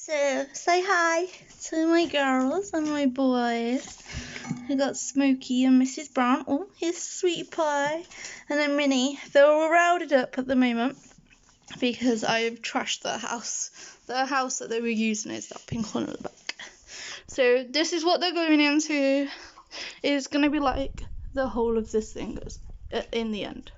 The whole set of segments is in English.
So, say hi to my girls and my boys. We got Smokey and Mrs. Brown. Oh, here's Sweetie Pie. And then Minnie. They're all rowded up at the moment because I've trashed their house. The house that they were using is that pink one at the back. So this is what they're going into. It's going to be like the whole of this thing in the end.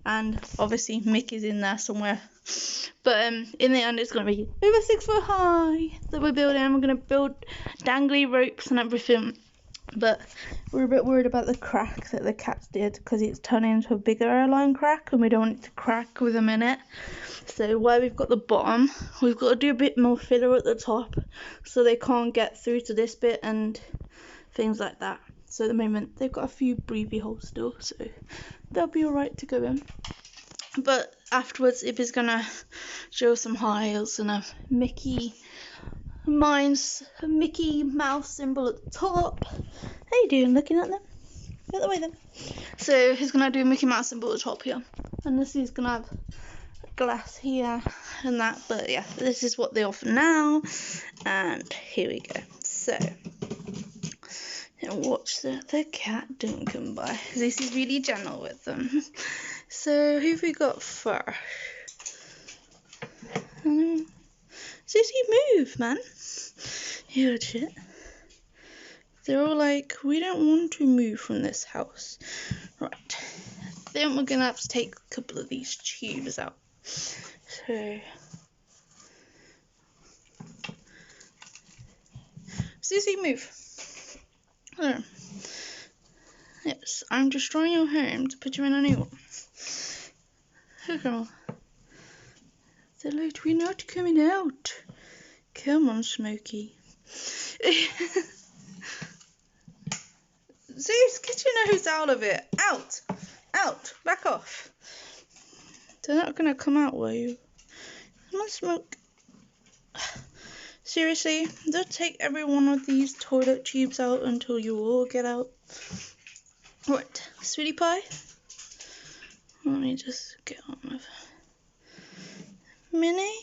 And obviously Mickey's in there somewhere. But in the end it's going to be over 6 foot high that we're building. We're going to build dangly ropes and everything. But we're a bit worried about the crack that the cats did because it's turning into a bigger airline crack and we don't want it to crack with them in it. So where we've got the bottom, we've got to do a bit more filler at the top so they can't get through to this bit and things like that. So at the moment they've got a few breathy holes still, so they'll be alright to go in. But afterwards Ibby's gonna show some highs and a Mickey Mouse symbol at the top. How you doing looking at them? Get the way then. So he's gonna do a Mickey Mouse symbol at the top here. And this is gonna have glass here and that, but yeah, this is what they offer now. And here we go. So and watch the cat don't come by. This is really gentle with them. So who've we got first? Sissy, move, man. You shit. They're all like, we don't want to move from this house. Right. Then we're gonna have to take a couple of these tubes out. So Sissy, move. There. Yes, I'm destroying your home to put you in a new one. Hey girl. They're like, we're not coming out. Come on, Smokey. Zeus, get your nose out of it. Out. Out. Back off. They're not going to come out, will you? Come on, Smoke. Seriously, they'll take every one of these toilet tubes out until you all get out. Right, Sweetie Pie. Let me just get on with Minnie.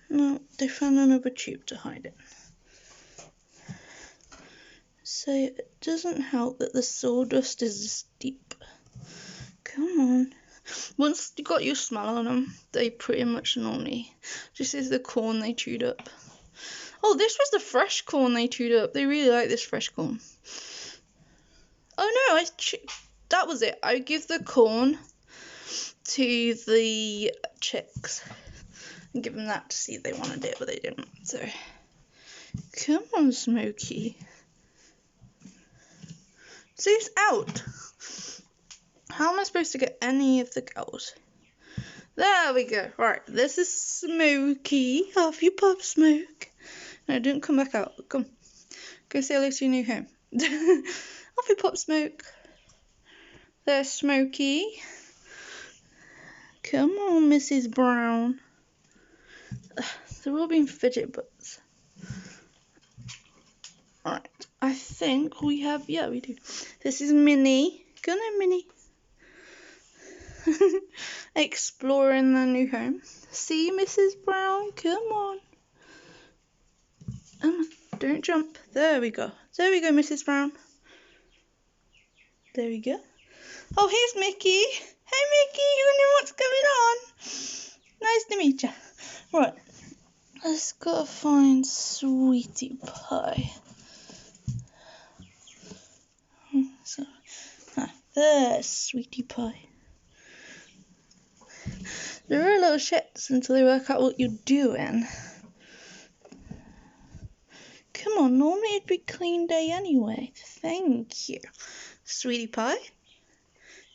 No, they found another tube to hide it. So it doesn't help that the sawdust is this deep. Come on. Once you got your smell on them, they pretty much normally. This is the corn they chewed up. Oh, this was the fresh corn they chewed up. They really like this fresh corn. Oh no, that was it. I give the corn to the chicks and give them that to see if they wanted it, but they didn't. So, come on, Smokey. See, it's out. How am I supposed to get any of the girls? There we go. Right, this is Smokey. Off you pop, Smoke. No, don't come back out. Come. Go say hello to your new home. Off you pop, Smoke. There's Smokey. Come on, Mrs. Brown. They're all being fidget butts. Alright, I think we have, yeah, we do. This is Minnie. Go on, Minnie. Exploring their new home. See, Mrs. Brown? Come on. Don't jump. There we go. There we go, Mrs. Brown. There we go. Oh, here's Mickey. Hey, Mickey, you know what's going on? Nice to meet you. Right. Let's go find Sweetie Pie. So, there's Sweetie Pie. There are little shits until they work out what you're doing. Come on, normally it'd be clean day anyway. Thank you. Sweetie Pie.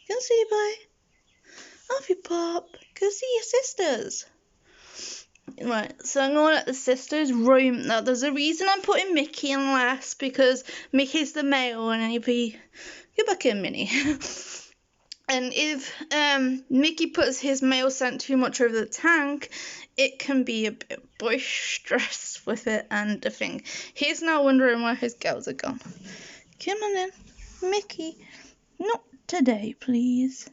Go see Pie. Off you pop. Go see your sisters. Right, so I'm going to let the sisters roam. Now, there's a reason I'm putting Mickey in last, because Mickey's the male and he'll be... Go back in, Minnie. And if Mickey puts his male scent too much over the tank, it can be a bit boisterous with it and a thing. He's now wondering where his girls are gone. Come on in, Mickey. Not today, please.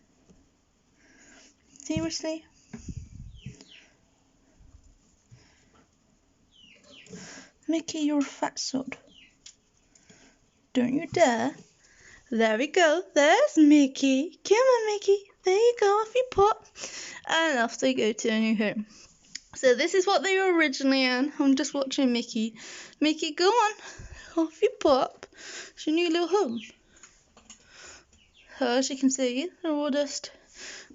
Seriously? Mickey, you're a fat sod. Don't you dare. There we go. There's Mickey. Come on, Mickey. There you go. Off you pop. And off they go to a new home. So this is what they were originally in. I'm just watching Mickey. Mickey, go on. Off you pop. It's your new little home. So as you can see, they're all just...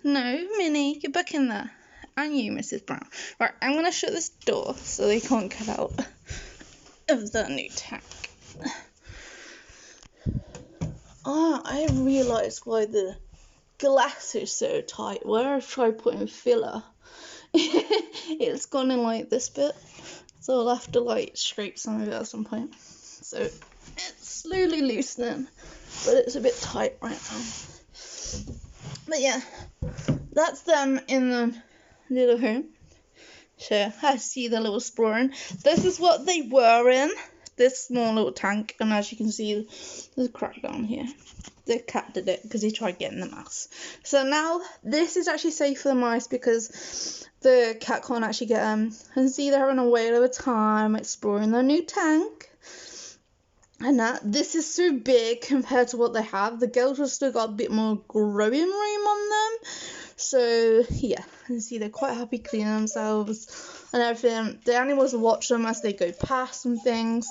No, Minnie, get back in there. And you, Mrs. Brown. Right, I'm going to shut this door so they can't get out of the new tank. I realised why the glass is so tight. Where I've tried putting filler, it's gone in like this bit. So I'll have to like scrape some of it at some point. So it's slowly loosening, but it's a bit tight right now. But yeah, that's them in the little home. So I see the little exploring. This is what they were in. This small little tank, and as you can see, there's a crack down here. The cat did it because he tried getting the mouse. So now this is actually safe for the mice because the cat can't actually get them. And see, they're having a whale of a time exploring their new tank. And this is so big compared to what they have. The girls have still got a bit more growing room on them. So yeah, you see they're quite happy cleaning themselves and everything. The animals watch them as they go past and things.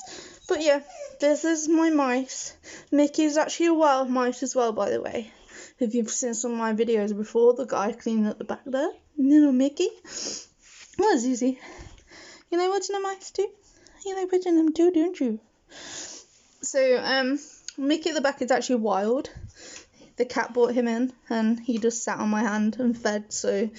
But yeah, this is my mice. Mickey's actually a wild mouse as well, by the way. If you've seen some of my videos before, the guy cleaning at the back there, little Mickey. Well, Zuzi, you know watching the mice too? You know watching them too, don't you? So Mickey at the back is actually wild. The cat brought him in and he just sat on my hand and fed, so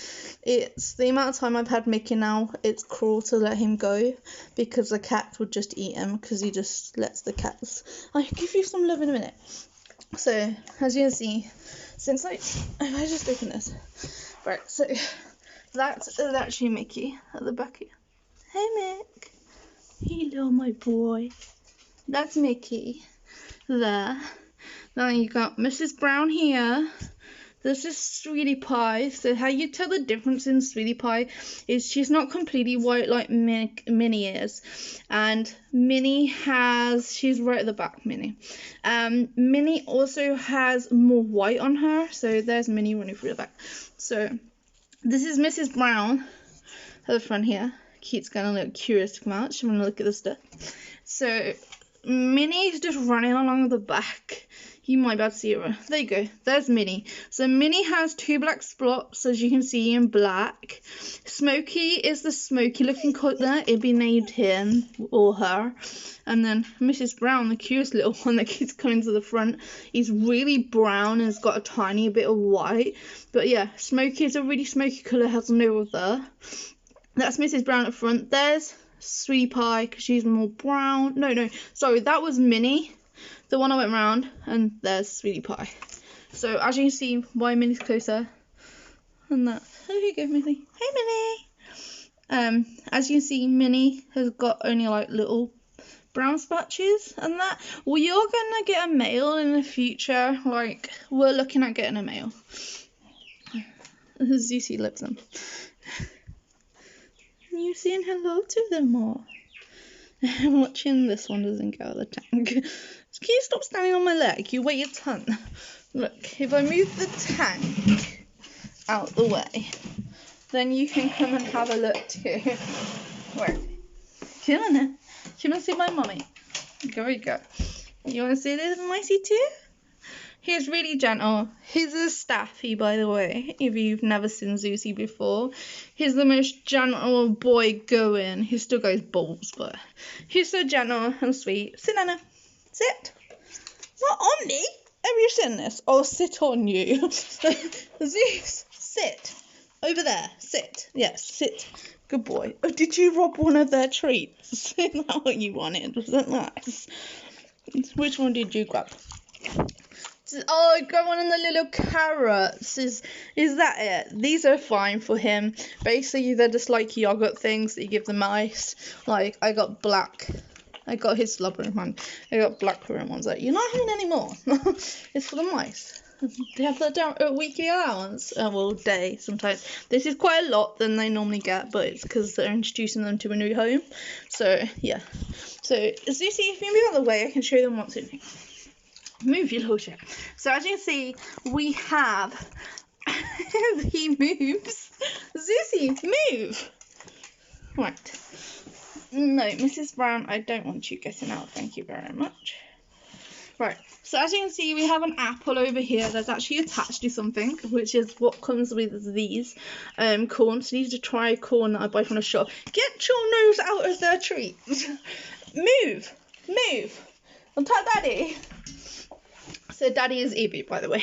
it's the amount of time I've had Mickey now, it's cruel to let him go because the cat would just eat him because he just lets the cats. I'll give you some love in a minute. So as you can see, since if I just open this, right, so that's actually Mickey at the back here. Hey Mick, hello my boy. That's Mickey there. Now you got Mrs. Brown here. This is Sweetie Pie. So how you tell the difference in Sweetie Pie is she's not completely white like Minnie is. And Minnie she's right at the back, Minnie. Minnie also has more white on her. So there's Minnie running through the back. So this is Mrs. Brown at the front here. Keith's getting a little curious to come out. She want to look at the stuff. So Minnie's just running along the back. You might be able to see her. There you go. There's Minnie. So Minnie has 2 black spots, as you can see, in black. Smokey is the smoky looking colour. It'd be named him or her. And then Mrs. Brown, the cutest little one that keeps coming to the front. He's really brown and has got a tiny bit of white. But yeah, Smokey is a really smoky colour, has no other. That's Mrs. Brown at front. There's Sweetie Pie because she's more brown. No, sorry, that was Minnie, the one I went round, and there's Sweetie Pie. So as you can see, why Minnie's closer, and that. There you go, Minnie. Hey, Minnie. As you can see, Minnie has got only like little brown spatches, and that. Well, you're gonna get a male in the future. Like we're looking at getting a male. Zuzi loves them. You saying hello to them more? I'm watching this one doesn't go out of the tank. Can you stop standing on my leg? You weigh your ton. Look, if I move the tank out the way, then you can come and have a look too. Where? Come on then. Come and see my mummy. There we go. You want to see this micey too? He's really gentle. He's a staffy, by the way, if you've never seen Zuzi before. He's the most gentle boy going. He still goes balls, but he's so gentle and sweet. Sit, Nana. Sit. Not on me. Have you seen this? I'll sit on you. Zeus, sit. Over there. Sit. Yes, sit. Good boy. Oh, did you rob one of their treats? Is that what you wanted? Was that nice? Which one did you grab? Oh, I got one of the little carrots. Is that it? These are fine for him. Basically, they're just like yogurt things that you give the mice. Like, I got black. I got his slobbering one. I got black currant ones. Like, you're not having any more. It's for the mice. They have their weekly allowance. Well, day sometimes. This is quite a lot than they normally get, but it's because they're introducing them to a new home. So yeah. So Zuzi, if you move out of the way, I can show them what's in here. Move, you little shit. So as you can see, we have. He moves. Zuzi, move. Right. No, Mrs. Brown, I don't want you getting out. Thank you very much. Right, so as you can see, we have an apple over here that's actually attached to something, which is what comes with these corn. So these are tri-corn that I buy from the shop. Get your nose out of their treats. Move. I'll tell Daddy. So Daddy is Evie, by the way.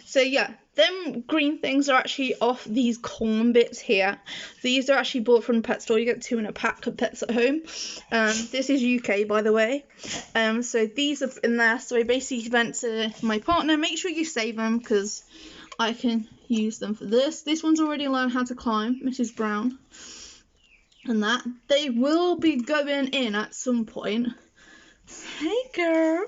So yeah, them green things are actually off these corn bits here. These are actually bought from the pet store. You get 2 in a pack of Pets at Home. This is UK, by the way. So these are in there. So I basically went to my partner. Make sure you save them because I can use them for this. This one's already learned how to climb, Mrs. Brown. And that. They will be going in at some point. Hey girl.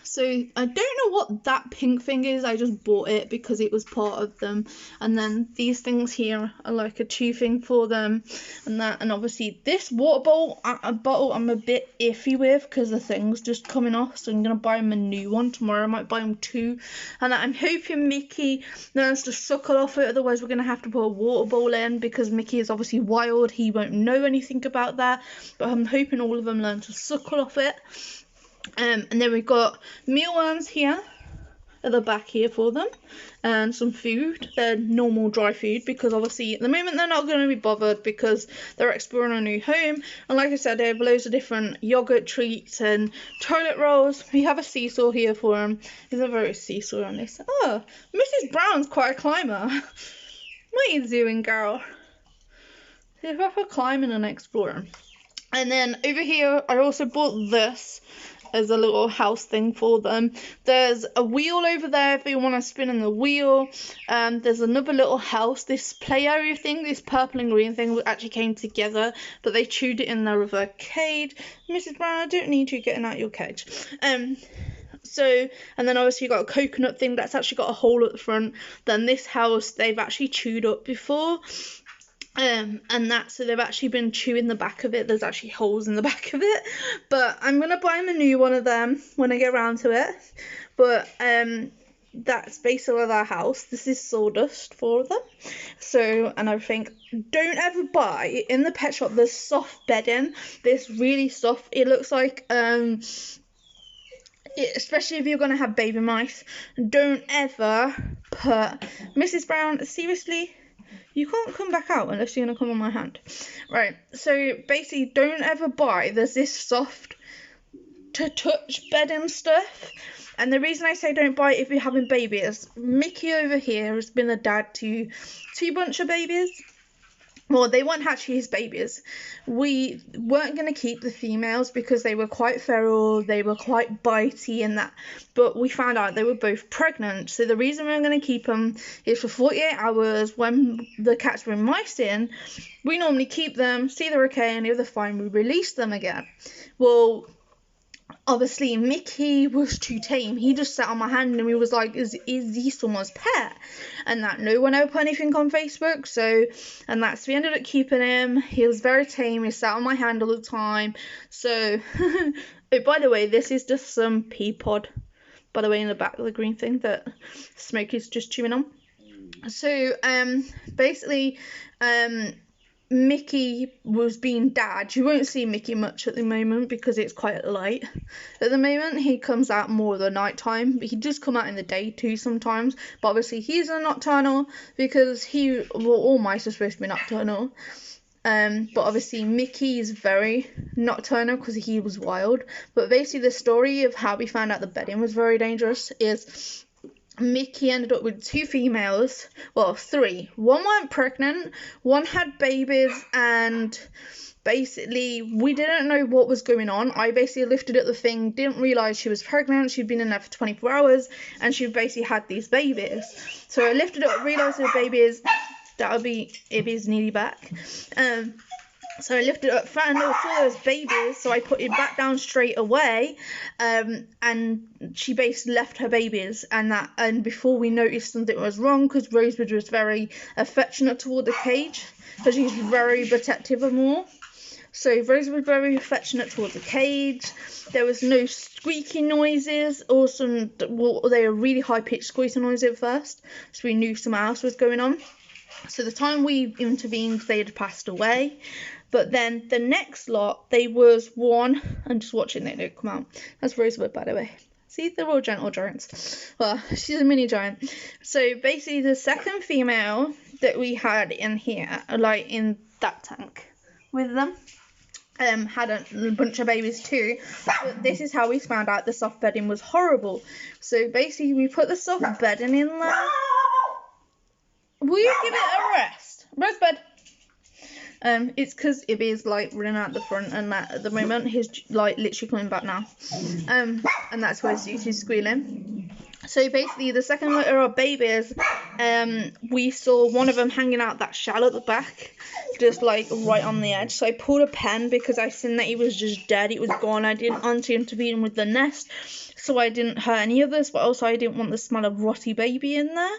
So I don't know what that pink thing is. I just bought it because it was part of them. And then these things here are like a chew thing for them and that. And obviously this water bottle I'm a bit iffy with because the thing's just coming off. So I'm gonna buy him a new one tomorrow. I might buy him 2. And I'm hoping Mickey learns to suckle off it. Otherwise we're gonna have to put a water bowl in because Mickey is obviously wild. He won't know anything about that. But I'm hoping all of them learn to suckle off it. And then we've got mealworms here at the back here for them and some food. They're normal dry food because obviously at the moment they're not going to be bothered because they're exploring a new home. And like I said, they have loads of different yogurt treats and toilet rolls. We have a seesaw here for them. There's a very seesaw on this. Oh, Mrs. Brown's quite a climber. What are you doing, girl? She's proper climbing and exploring. And then over here, I also bought this as a little house thing for them. There's a wheel over there if you want to spin in the wheel. There's another little house. This play area thing, this purple and green thing actually came together, but they chewed it in there with a cage. Mrs. Brown, I don't need you getting out your cage. So, and then obviously you got a coconut thing that's actually got a hole at the front. Then this house, they've actually chewed up before. And that, so they've actually been chewing the back of it. There's actually holes in the back of it, but I'm gonna buy them a new one of them when I get around to it. But that's basically their house. This is sawdust for them. So, and I think don't ever buy in the pet shop this soft bedding. This really soft. It looks like especially if you're gonna have baby mice. Don't ever put Mrs. Brown. Seriously. You can't come back out unless you're going to come on my hand. Right, so basically don't ever buy, there's this soft to touch bedding stuff. And the reason I say don't buy it if you're having babies, Mickey over here has been a dad to 2 bunch of babies. Well, they weren't actually his babies. We weren't going to keep the females because they were quite feral, they were quite bitey and that. But we found out they were both pregnant. So the reason we were going to keep them is for 48 hours when the cats bring mice in. We normally keep them, see they're okay, and if they're fine, we release them again. Well, obviously Mickey was too tame. He just sat on my hand and he was like, is he someone's pet? And that no one ever put anything on Facebook. So, and that's, we ended up keeping him. He was very tame. He sat on my hand all the time. So, oh, by the way, this is just some pea pod, by the way, in the back of the green thing that Smokey's just chewing on. So, basically, Mickey was being dad. You won't see Mickey much at the moment because it's quite light. At the moment, he comes out more at the night time, but he does come out in the day too sometimes. But obviously, he's a nocturnal because all mice are supposed to be nocturnal. But obviously, Mickey is very nocturnal because he was wild. But basically, the story of how we found out the bedding was very dangerous is Mickey ended up with 2 females, well 3. One weren't pregnant, one had babies, and basically we didn't know what was going on. I basically lifted up the thing, didn't realise she was pregnant. She'd been in there for 24 hours and she basically had these babies. So I lifted up, realised the babies, that'll be Ibby's nearly back. So I lifted it up, found I saw those babies, so I put it back down straight away, and she basically left her babies, and before we noticed something was wrong, because Rosebud was very affectionate toward the cage, because she's very protective of them all. So Rosebud was very affectionate toward the cage. There was no squeaky noises, or they were really high pitched squeaky noises at first, so we knew something else was going on. So the time we intervened, they had passed away. But then the next lot, they was one. I'm just watching it. It come out. That's Rosebud, by the way. See, they're all gentle giants. Well, she's a mini giant. So basically, the second female that we had in here, like in that tank with them, had a bunch of babies too. But this is how we found out the soft bedding was horrible. So basically, we put the soft bedding in there. Will you give it a rest, Rosebud? It's because Ibby is like running out the front, and that at the moment he's like literally coming back now, and that's why he's squealing. So basically, the second litter of babies, we saw one of them hanging out that shell at the back, just like right on the edge. So I pulled a pen because I seen that he was just dead. It was gone. I didn't want to intervene with the nest, so I didn't hurt any others. But also, I didn't want the smell of rotty baby in there.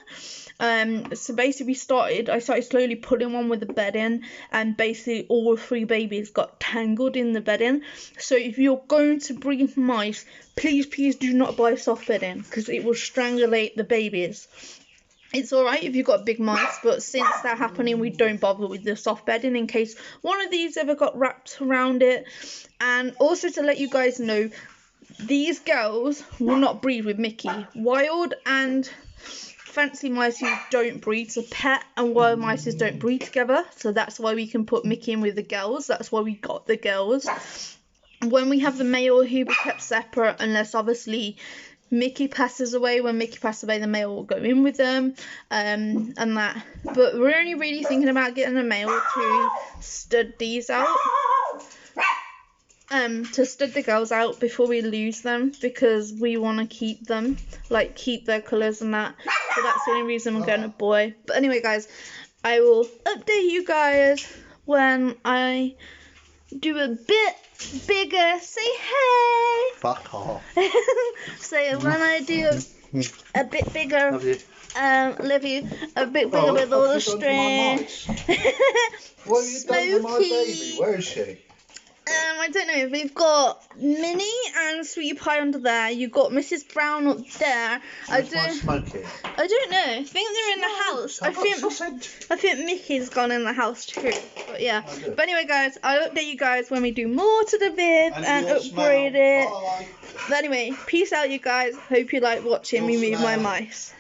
So basically I started slowly putting one with the bedding, and basically all 3 babies got tangled in the bedding. So if you're going to breed mice, please do not buy soft bedding, because it will strangulate the babies. It's alright if you've got big mice, but since they're happening, we don't bother with the soft bedding in case one of these ever got wrapped around it. And also to let you guys know, these girls will not breed with Mickey. Wild and fancy mice don't breed, so pet and wild mice don't breed together, so that's why we can put Mickey in with the girls. That's why we got the girls. When we have the male, he'll be kept separate, unless obviously Mickey passes away. When Mickey passes away, the male will go in with them, and that. But we're only really thinking about getting a male to stud these out, to stud the girls out before we lose them, because we want to keep them, like keep their colours and that. So that's the only reason we're getting a boy. But anyway, guys, I will update you guys when I do a bit bigger. Say hey. Fuck off. So when I do a bit bigger, love you, a bit bigger with all the string. What have you done with my baby? Where is she? I don't know. We've got Minnie and Sweetie Pie under there. You've got Mrs. Brown up there. I don't know. I think they're in the house. I think Mickey's gone in the house too. But yeah. But anyway, guys, I'll update you guys when we do more to the vid and upgrade it. Bye. But anyway, peace out, you guys. Hope you like watching me move my mice.